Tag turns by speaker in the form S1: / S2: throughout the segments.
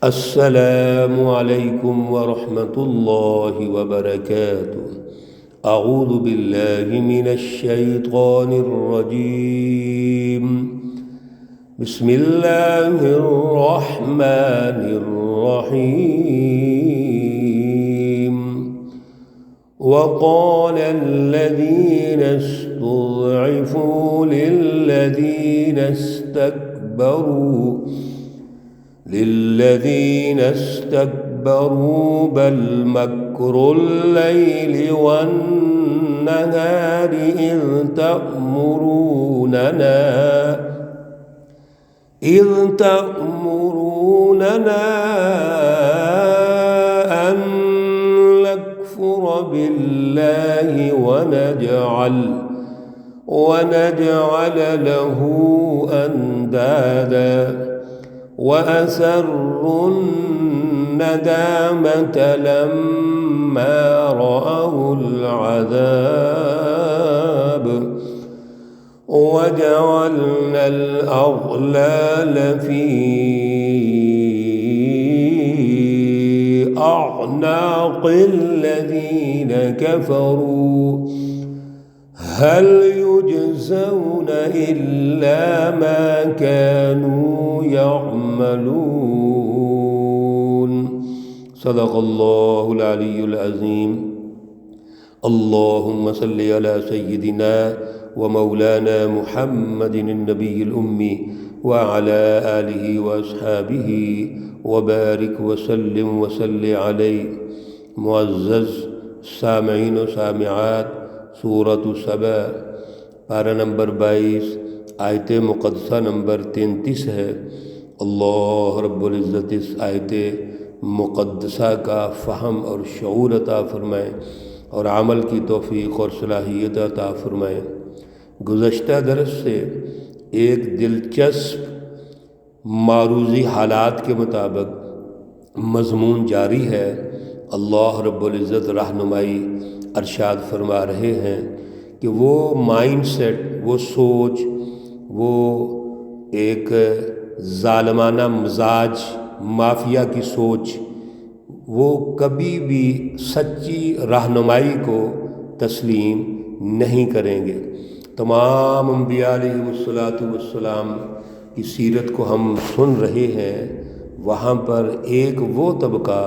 S1: السلام علیکم ورحمۃ اللہ وبرکاتہ۔ اعوذ باللہ من الشیطان الرجیم، بسم اللہ الرحمن الرحیم۔ وقال الذین استضعفوا للذین استكبروا بل مكر الليل والنهار إذ تأمروننا أن نكفر بالله ونجعل له أندادا وأسروا الندامة لما رأوا العذاب وجعلنا الأغلال في أعناق الذين كفروا هل يجزون إلا ما كانوا يعملون۔ صدق اللہ العلی العظیم۔ اللہم صلی علی سیدنا ومولانا محمد النبی الأمی وعلى آلہ واصحابہ وبارک وسلم وصلی علیہ۔ معزز سامعین و سامعات، سورۃ سبا پارہ نمبر 22، آیت مقدسہ نمبر 33 ہے۔ اللہ رب العزت اس آیت مقدسہ کا فہم اور شعور عطا فرمائے اور عمل کی توفیق اور صلاحیت عطا فرمائے۔ گزشتہ درس سے ایک دلچسپ معروضی حالات کے مطابق مضمون جاری ہے۔ اللہ رب العزت رہنمائی ارشاد فرما رہے ہیں کہ وہ مائنڈ سیٹ، وہ سوچ، وہ ایک ظالمانہ مزاج، مافیا کی سوچ، وہ کبھی بھی سچی رہنمائی کو تسلیم نہیں کریں گے۔ تمام انبیاء علیہ الصلاۃ کی سیرت کو ہم سن رہے ہیں، وہاں پر ایک وہ طبقہ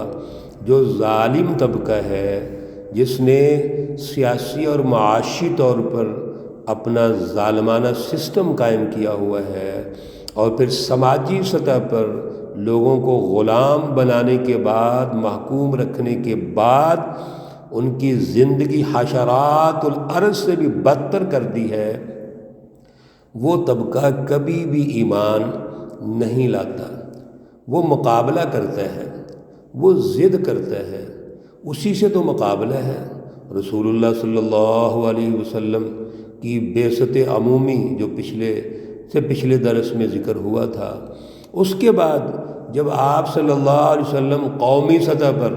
S1: جو ظالم طبقہ ہے، جس نے سیاسی اور معاشی طور پر اپنا ظالمانہ سسٹم قائم کیا ہوا ہے، اور پھر سماجی سطح پر لوگوں کو غلام بنانے کے بعد، محکوم رکھنے کے بعد، ان کی زندگی حشرات الارض سے بھی بدتر کر دی ہے۔ وہ طبقہ کبھی بھی ایمان نہیں لاتا، وہ مقابلہ کرتا ہے، وہ ضد کرتا ہے، اسی سے تو مقابلہ ہے۔ رسول اللہ صلی اللہ علیہ وسلم کی بعثت عمومی جو پچھلے درس میں ذکر ہوا تھا، اس کے بعد جب آپ صلی اللہ علیہ وسلم قومی سطح پر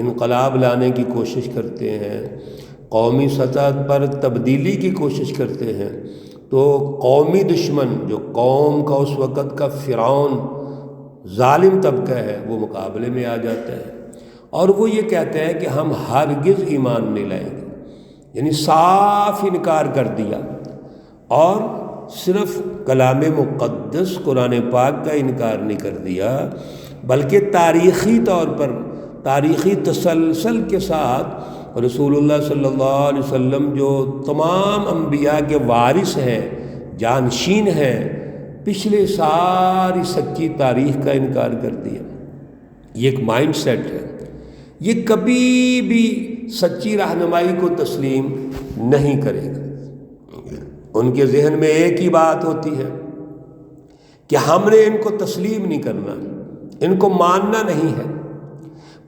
S1: انقلاب لانے کی کوشش کرتے ہیں، قومی سطح پر تبدیلی کی کوشش کرتے ہیں، تو قومی دشمن جو قوم کا اس وقت کا فرعون ظالم طبقہ ہے، وہ مقابلے میں آ جاتا ہے، اور وہ یہ کہتا ہے کہ ہم ہرگز ایمان نہیں لائیں گے، یعنی صاف انکار کر دیا، اور صرف کلام مقدس قرآن پاک کا انکار نہیں کر دیا، بلکہ تاریخی طور پر، تاریخی تسلسل کے ساتھ رسول اللہ صلی اللہ علیہ وسلم جو تمام انبیاء کے وارث ہیں، جانشین ہیں، پچھلے ساری سچی تاریخ کا انکار کر دیا۔ یہ ایک مائنڈ سیٹ ہے، یہ کبھی بھی سچی رہنمائی کو تسلیم نہیں کرے گا۔ ان کے ذہن میں ایک ہی بات ہوتی ہے کہ ہم نے ان کو تسلیم نہیں کرنا، ان کو ماننا نہیں ہے،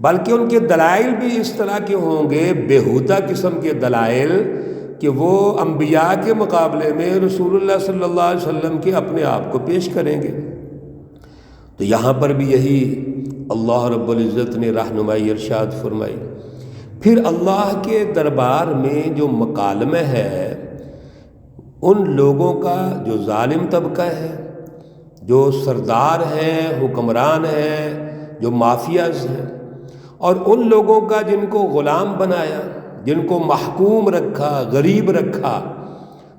S1: بلکہ ان کے دلائل بھی اس طرح کے ہوں گے، بیہودہ قسم کے دلائل، کہ وہ انبیاء کے مقابلے میں رسول اللہ صلی اللہ علیہ وسلم کے اپنے آپ کو پیش کریں گے۔ تو یہاں پر بھی یہی اللہ رب العزت نے رہنمائی ارشاد فرمائی۔ پھر اللہ کے دربار میں جو مکالمہ ہے ان لوگوں کا جو ظالم طبقہ ہے، جو سردار ہیں، حکمران ہیں، جو مافیاز ہیں، اور ان لوگوں کا جن کو غلام بنایا، جن کو محکوم رکھا، غریب رکھا۔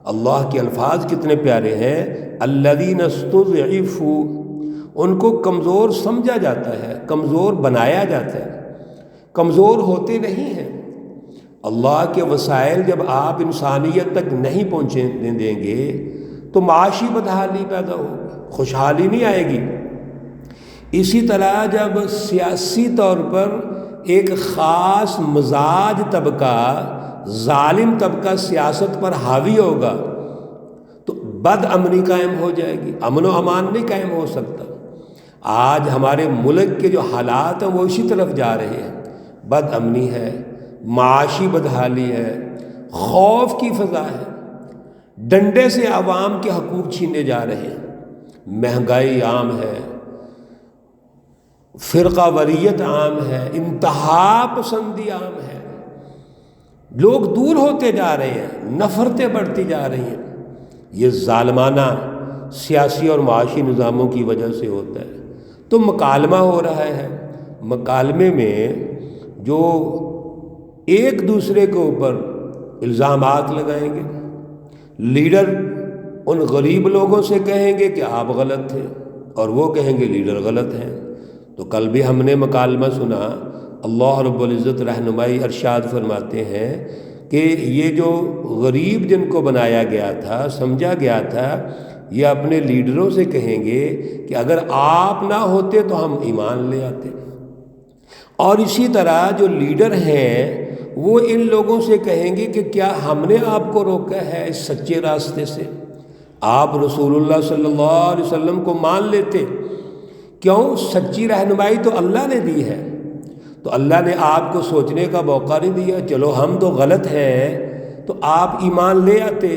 S1: اللہ کے الفاظ کتنے پیارے ہیں، الذین استضعفوا، ان کو کمزور سمجھا جاتا ہے، کمزور بنایا جاتا ہے، کمزور ہوتے نہیں ہیں۔ اللہ کے وسائل جب آپ انسانیت تک نہیں پہنچنے دیں گے تو معاشی بدحالی پیدا ہوگی، خوشحالی نہیں آئے گی۔ اسی طرح جب سیاسی طور پر ایک خاص مزاج طبقہ، ظالم طبقہ سیاست پر حاوی ہوگا تو بد امنی قائم ہو جائے گی، امن و امان نہیں قائم ہو سکتا۔ آج ہمارے ملک کے جو حالات ہیں وہ اسی طرف جا رہے ہیں، بد امنی ہے، معاشی بدحالی ہے، خوف کی فضا ہے، ڈنڈے سے عوام کے حقوق چھینے جا رہے ہیں، مہنگائی عام ہے، فرقہ واریت عام ہے، انتہا پسندی عام ہے، لوگ دور ہوتے جا رہے ہیں، نفرتیں بڑھتی جا رہی ہیں۔ یہ ظالمانہ سیاسی اور معاشی نظاموں کی وجہ سے ہوتا ہے۔ تو مکالمہ ہو رہا ہے، مکالمے میں جو ایک دوسرے کے اوپر الزامات لگائیں گے، لیڈر ان غریب لوگوں سے کہیں گے کہ آپ غلط تھے، اور وہ کہیں گے لیڈر غلط ہیں۔ تو کل بھی ہم نے مکالمہ سنا، اللہ رب العزت رہنمائی ارشاد فرماتے ہیں کہ یہ جو غریب جن کو بنایا گیا تھا، سمجھا گیا تھا، یہ اپنے لیڈروں سے کہیں گے کہ اگر آپ نہ ہوتے تو ہم ایمان لے آتے۔ اور اسی طرح جو لیڈر ہیں وہ ان لوگوں سے کہیں گے کہ کیا ہم نے آپ کو روکا ہے اس سچے راستے سے؟ آپ رسول اللہ صلی اللہ علیہ وسلم کو مان لیتے، کیوں؟ سچی رہنمائی تو اللہ نے دی ہے، تو اللہ نے آپ کو سوچنے کا موقع نہیں دیا، چلو ہم تو غلط ہیں تو آپ ایمان لے آتے۔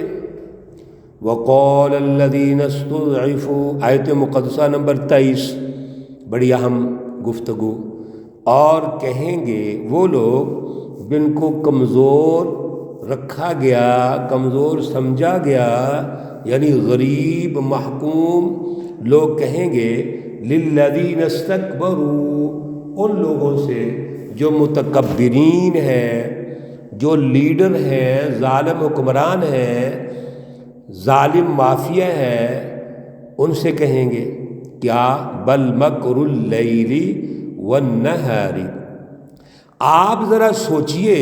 S1: وَقَالَ الَّذِينَ اسْتُضْعِفُوا، آیت مقدسہ نمبر 23، بڑی اہم گفتگو۔ اور کہیں گے وہ لوگ جن کو کمزور رکھا گیا، کمزور سمجھا گیا، یعنی غریب محکوم لوگ کہیں گے لِلَّذِينَ اسْتَكْبَرُوا، ان لوگوں سے جو متکبرین ہیں، جو لیڈر ہیں، ظالم حکمران ہیں، ظالم مافیا ہے، ان سے کہیں گے کیا؟ بل مکر اللیل والنہار، آپ ذرا سوچئے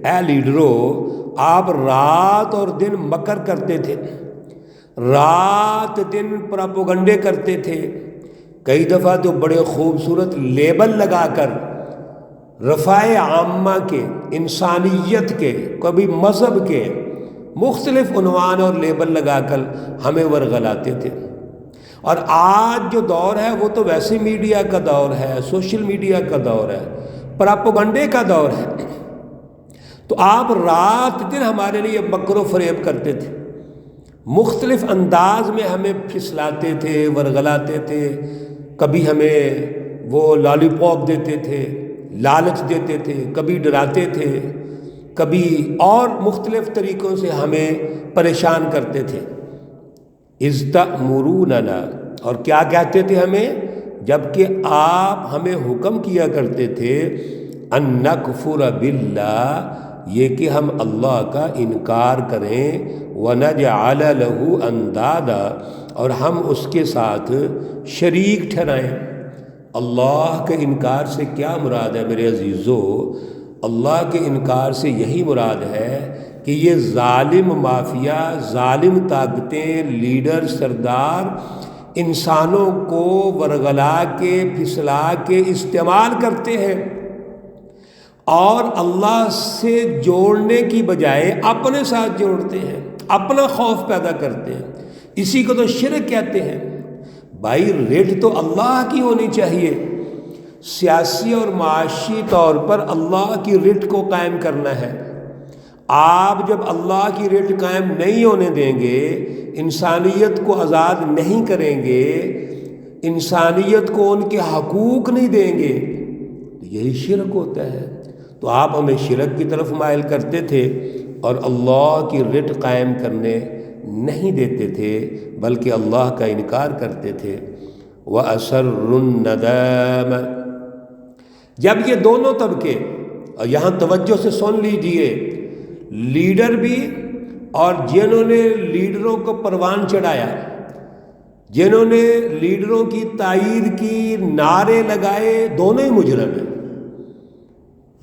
S1: اے لیڈرو، آپ رات اور دن مکر کرتے تھے، رات دن پراپوگنڈے کرتے تھے، کئی دفعہ تو بڑے خوبصورت لیبل لگا کر رفاع عامہ کے، انسانیت کے، کبھی مذہب کے مختلف عنوان اور لیبل لگا کر ہمیں ورغلاتے تھے۔ اور آج جو دور ہے وہ تو ویسے میڈیا کا دور ہے، سوشل میڈیا کا دور ہے، پراپوگنڈے کا دور ہے، تو آپ رات دن ہمارے لیے مکر و فریب کرتے تھے، مختلف انداز میں ہمیں پھسلاتے تھے، ورغلاتے تھے، کبھی ہمیں وہ لالی پاپ دیتے تھے، لالچ دیتے تھے، کبھی ڈراتے تھے، کبھی اور مختلف طریقوں سے ہمیں پریشان کرتے تھے۔ اذ تأمروننا، اور کیا کہتے تھے ہمیں؟ جبکہ آپ ہمیں حکم کیا کرتے تھے ان نکفر باللہ، یہ کہ ہم اللہ کا انکار کریں، ونجعل له اندادا، اور ہم اس کے ساتھ شریک ٹھہرائیں۔ اللہ کے انکار سے کیا مراد ہے میرے عزیزو؟ اللہ کے انکار سے یہی مراد ہے کہ یہ ظالم مافیا، ظالم طاقتیں، لیڈر، سردار انسانوں کو ورغلا کے، پھسلا کے استعمال کرتے ہیں، اور اللہ سے جوڑنے کی بجائے اپنے ساتھ جوڑتے ہیں، اپنا خوف پیدا کرتے ہیں۔ اسی کو تو شرک کہتے ہیں۔ بھائی رٹ تو اللہ کی ہونی چاہیے، سیاسی اور معاشی طور پر اللہ کی رٹ کو قائم کرنا ہے۔ آپ جب اللہ کی رٹ قائم نہیں ہونے دیں گے، انسانیت کو آزاد نہیں کریں گے، انسانیت کو ان کے حقوق نہیں دیں گے، تو یہی شرک ہوتا ہے۔ تو آپ ہمیں شرک کی طرف مائل کرتے تھے اور اللہ کی رٹ قائم کرنے نہیں دیتے تھے، بلکہ اللہ کا انکار کرتے تھے۔ وَأَسَرُّ النَّدَامَ۔ جب یہ دونوں طبقے، اور یہاں توجہ سے سن لیجئے، لیڈر بھی اور جنہوں نے لیڈروں کو پروان چڑھایا، جنہوں نے لیڈروں کی تائید کی، نعرے لگائے، دونوں ہی مجرم ہیں،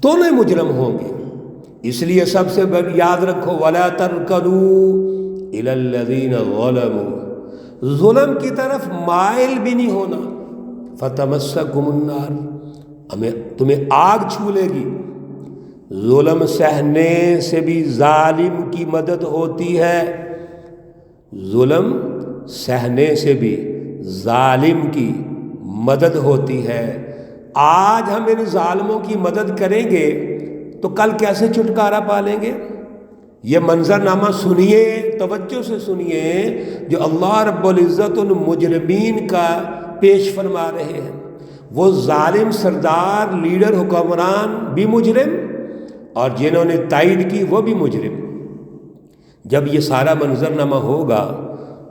S1: دونوں ہی مجرم ہوں گے۔ اس لیے سب سے یاد رکھو وَلَا تَرْكَنُوا إِلَى الَّذِينَ ظَلَمُوا، ظلم کی طرف مائل بھی نہیں ہونا، فَتَمَسَّكُمُ النَّارُ، تمہیں آگ چھو لے گی۔ ظلم سہنے سے بھی ظالم کی مدد ہوتی ہے، ظلم سہنے سے بھی ظالم کی مدد ہوتی ہے۔ آج ہم ان ظالموں کی مدد کریں گے تو کل کیسے چھٹکارا پالیں گے؟ یہ منظرنامہ سنیے، توجہ سے سنیے، جو اللہ رب العزت ان مجرمین کا پیش فرما رہے ہیں۔ وہ ظالم سردار، لیڈر، حکمران بھی مجرم، اور جنہوں نے تائید کی وہ بھی مجرم۔ جب یہ سارا منظرنامہ ہوگا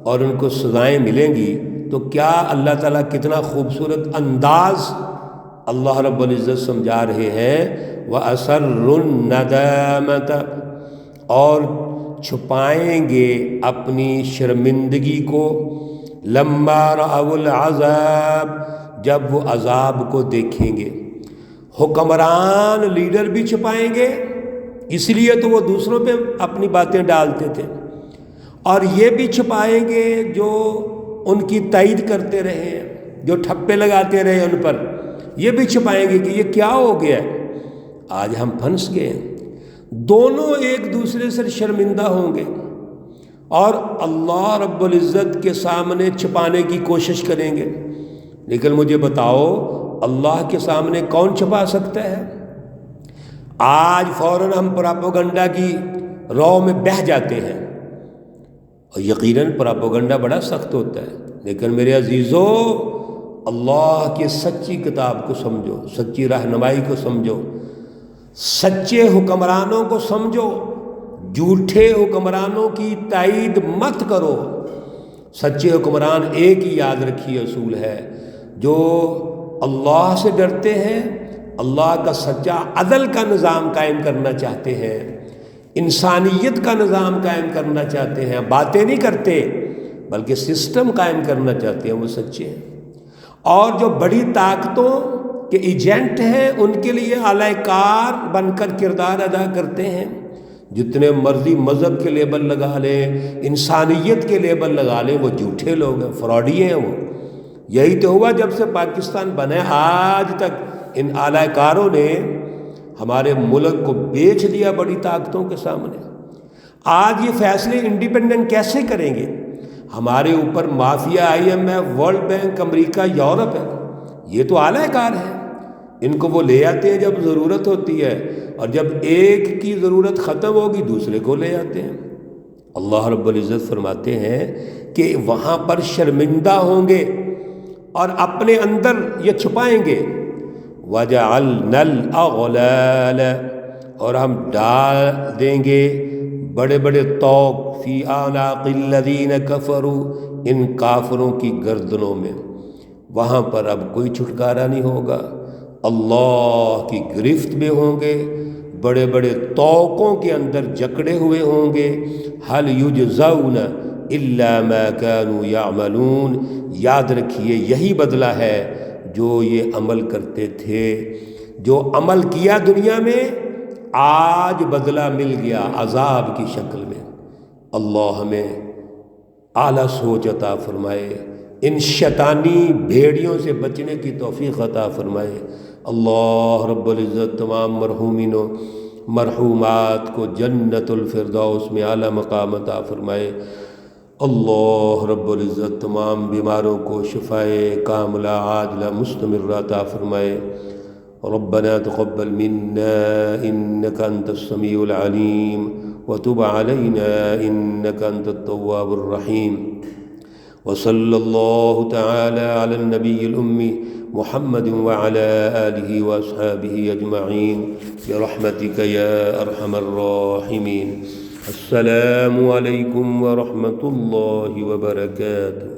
S1: اور ان کو سزائیں ملیں گی تو کیا اللہ تعالیٰ کتنا خوبصورت انداز اللہ رب العزت سمجھا رہے ہیں، وَأَسَرُّ النَّدَامَةَ، اور چھپائیں گے اپنی شرمندگی کو، لَمَّا رَأَوُا الْعَذَابَ، جب وہ عذاب کو دیکھیں گے۔ حکمران، لیڈر بھی چھپائیں گے، اس لیے تو وہ دوسروں پہ اپنی باتیں ڈالتے تھے، اور یہ بھی چھپائیں گے جو ان کی تائید کرتے رہے ہیں، جو ٹھپے لگاتے رہے ان پر، یہ بھی چھپائیں گے کہ یہ کیا ہو گیا ہے، آج ہم پھنس گئے ہیں۔ دونوں ایک دوسرے سے شرمندہ ہوں گے اور اللہ رب العزت کے سامنے چھپانے کی کوشش کریں گے۔ لیکن مجھے بتاؤ، اللہ کے سامنے کون چھپا سکتا ہے؟ آج فوراً ہم پراپوگنڈا کی رو میں بہہ جاتے ہیں، اور یقیناً پراپوگنڈا بڑا سخت ہوتا ہے، لیکن میرے عزیزو، اللہ کی سچی کتاب کو سمجھو، سچی رہنمائی کو سمجھو، سچے حکمرانوں کو سمجھو، جھوٹے حکمرانوں کی تائید مت کرو۔ سچے حکمران ایک ہی یاد رکھیے اصول ہے، جو اللہ سے ڈرتے ہیں، اللہ کا سچا عدل کا نظام قائم کرنا چاہتے ہیں، انسانیت کا نظام قائم کرنا چاہتے ہیں، باتیں نہیں کرتے بلکہ سسٹم قائم کرنا چاہتے ہیں، وہ سچے ہیں۔ اور جو بڑی طاقتوں کے ایجنٹ ہیں، ان کے لیے اعلی کار بن کر کردار ادا کرتے ہیں۔ جتنے مرضی مذہب کے لیبل لگا لیں، انسانیت کے لیبل لگا لیں، وہ جھوٹے لوگ ہیں، فراڈی ہیں وہ۔ یہی تو ہوا جب سے پاکستان بنے آج تک، ان اعلی کاروں نے ہمارے ملک کو بیچ دیا بڑی طاقتوں کے سامنے۔ آج یہ فیصلے انڈیپینڈنٹ کیسے کریں گے؟ ہمارے اوپر مافیا، IMF، ورلڈ بینک، امریکہ، یورپ ہے، یہ تو اعلی کار ہے، ان کو وہ لے آتے ہیں جب ضرورت ہوتی ہے، اور جب ایک کی ضرورت ختم ہوگی دوسرے کو لے آتے ہیں۔ اللہ رب العزت فرماتے ہیں کہ وہاں پر شرمندہ ہوں گے اور اپنے اندر یہ چھپائیں گے، وَجَعَلْنَا الْأَغْلَالَ، اور ہم ڈال دیں گے بڑے بڑے طوق، فی اعناق الذین کفروا، ان کافروں کی گردنوں میں۔ وہاں پر اب کوئی چھٹکارا نہیں ہوگا، اللہ کی گرفت میں ہوں گے، بڑے بڑے طوقوں کے اندر جکڑے ہوئے ہوں گے۔ هَلْ يُجْزَوْنَ إِلَّا مَا كَانُوا يَعْمَلُونَ، یاد رکھیے یہی بدلہ ہے جو یہ عمل کرتے تھے، جو عمل کیا دنیا میں، آج بدلہ مل گیا عذاب کی شکل میں۔ اللہ ہمیں اعلیٰ سوچ عطا فرمائے، ان شیطانی بھیڑیوں سے بچنے کی توفیق عطا فرمائے۔ اللہ رب العزت تمام مرحومین و مرحومات کو جنت الفردوس میں اعلیٰ مقام عطا فرمائے۔ اللہ رب العزت تمام بیماروں کو شفائے کاملہ عاجلہ مستمرہ عطا فرمائے۔ ربنا تقبل منا انك انت السميع العليم وتب علينا انك انت التواب الرحيم، وصلى الله تعالى على النبي الأمي محمد وعلى آله وأصحابه أجمعين برحمتك يا أرحم الراحمين۔ السلام عليكم ورحمة الله وبركاته۔